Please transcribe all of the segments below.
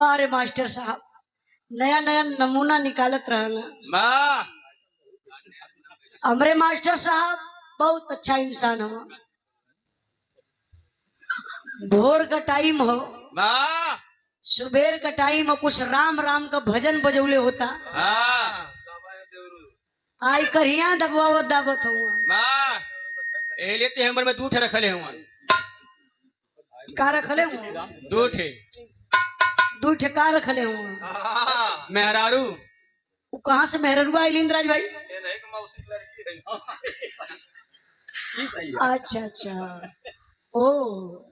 अरे मास्टर साहब नया नया नमूना निकालत रहना। वाह हमरे मास्टर साहब बहुत अच्छा इंसान हो। भोर का टाइम हो, वाह सुबेर का टाइम हो, कुछ राम राम का भजन बजौले होता। हाँ आई करिया दबवावत दावत हुआ वाह ए लेते हमर में दूठ रखले हुआ का रखले हुआ दूठे दू ठेका रखले हुआ। मेहरारू वो कहाँ से मेहररुआ आई इंद्राज भाई? अच्छा अच्छा ओ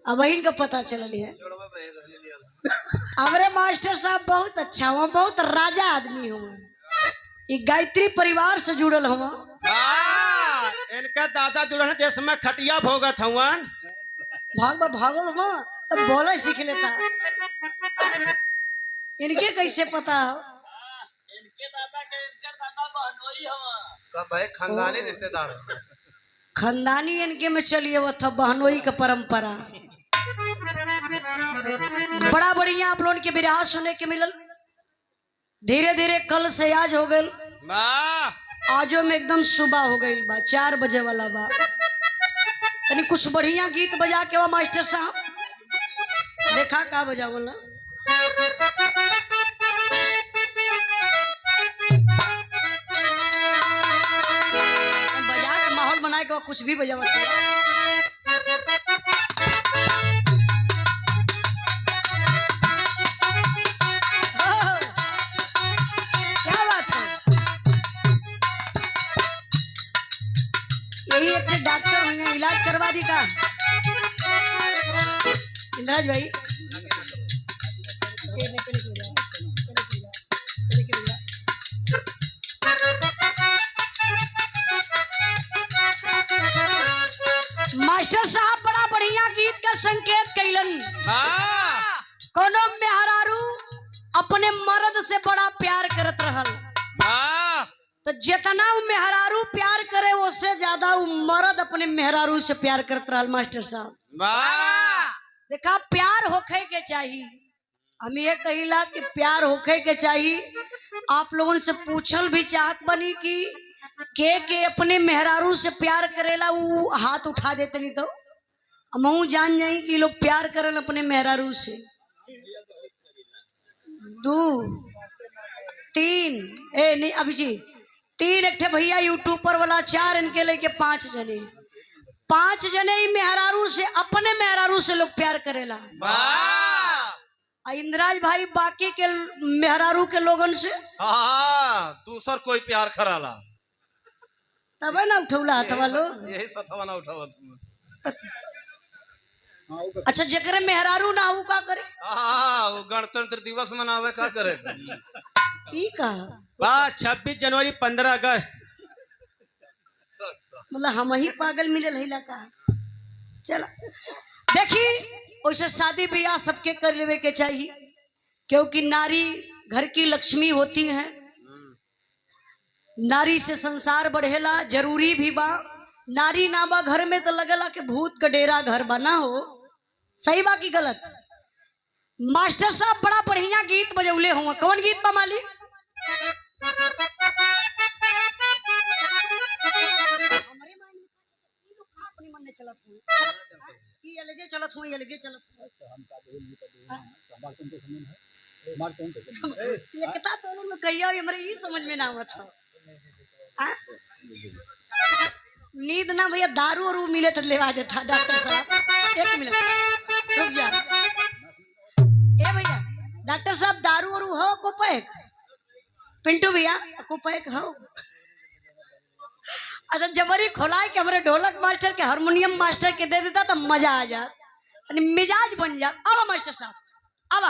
अब इनका पता चल है। हमारे मास्टर साहब बहुत अच्छा हुआ, बहुत राजा आदमी हुआ। ये गायत्री परिवार से जुड़ल हुआ। इनका दादा दुल्हन देश में खटिया भोगत हवन। भागल हुआ तब बोला सीख लेता। इनके कैसे पता हो? इनके दादा के इनकर दादा बहनोई हवा। सब है खानदानी रिश्तेदार। खानदानी इनके में चलिए वो था बहनोई का परंपरा। बड़ा बढ़िया आप लोगों के विराह सुने के मिलल। धीरे धीरे कल से आज हो गए, आजो में एकदम सुबह हो गई बा, 4 बजे वाला बा। यानी कुछ बढ़िया गीत बजा के वो मास्टर साहब देखा का बजा बोला। बजा के माहौल बनाए के कुछ भी बजा डॉक्टर हुई इलाज करवा दी का इंद्राज भाई। मास्टर साहब बड़ा बढ़िया गीत का संकेत कैलन। कोनो मेहरारू अपने मर्द से बड़ा प्यार करत रहल, तो जितना वो मेहरारू प्यार करे उससे ज्यादा वो मर्द अपने मेहरारू से प्यार करत रहल। मास्टर साहब देखा प्यार होखे के चाहिए। हम ये कहिला कि प्यार होखे के चाहिए। आप लोगों से पूछल भी चाहत बनी कि के अपने मेहरारू से प्यार करेला, वो हाथ उठा देते नहीं तो हम जान जाई कि लोग प्यार करेला अपने मेहरारू से। 2 3 ए नहीं अभिजीत 3 एक भैया यूट्यूब पर वाला 4 इनके लेके 5 जने 5 जने ही मेहरारू से अपने मेहरारू से लोग प्यार करेला। इंद्राज भाई बाकी के मेहरारू के लोगन से दूसर कोई प्यार कराला तब ना उठौला हथवा लोग। यही सथवा ना उठावत। अच्छा जकरे मेहरारू ना हो का करे? वो गणतंत्र दिवस मनावे का करे? ई का 26 जनवरी 15 अगस्त मतलब हम ही पागल मिले रहिला का। चला देखी वैसे शादी ब्याह सबके कर लेवे के चाहिए, क्योंकि नारी घर की लक्ष्मी होती है। नारी से संसार बढ़ेला, जरूरी भी बा। नारी ना बा घर में तो लगला कि भूत का डेरा घर बना हो। सही बा की गलत? मास्टर साहब बड़ा बढ़िया गीत बजौले हुआ। कौन गीत बा मालिक? समझ में ना आवत हो। नींद ना भैया दारू और मिले तो लेवा देता डॉक्टर साहब। 1 मिनट रुक जा। ए भैया डॉक्टर साहब दारू और हो को पैक पिंटू भैया को पैक हो। अच्छा जबरी खोलाए के हमारे ढोलक मास्टर के हारमोनियम मास्टर के दे देता तो मजा आ जात, मिजाज बन जात। अब मास्टर साहब अब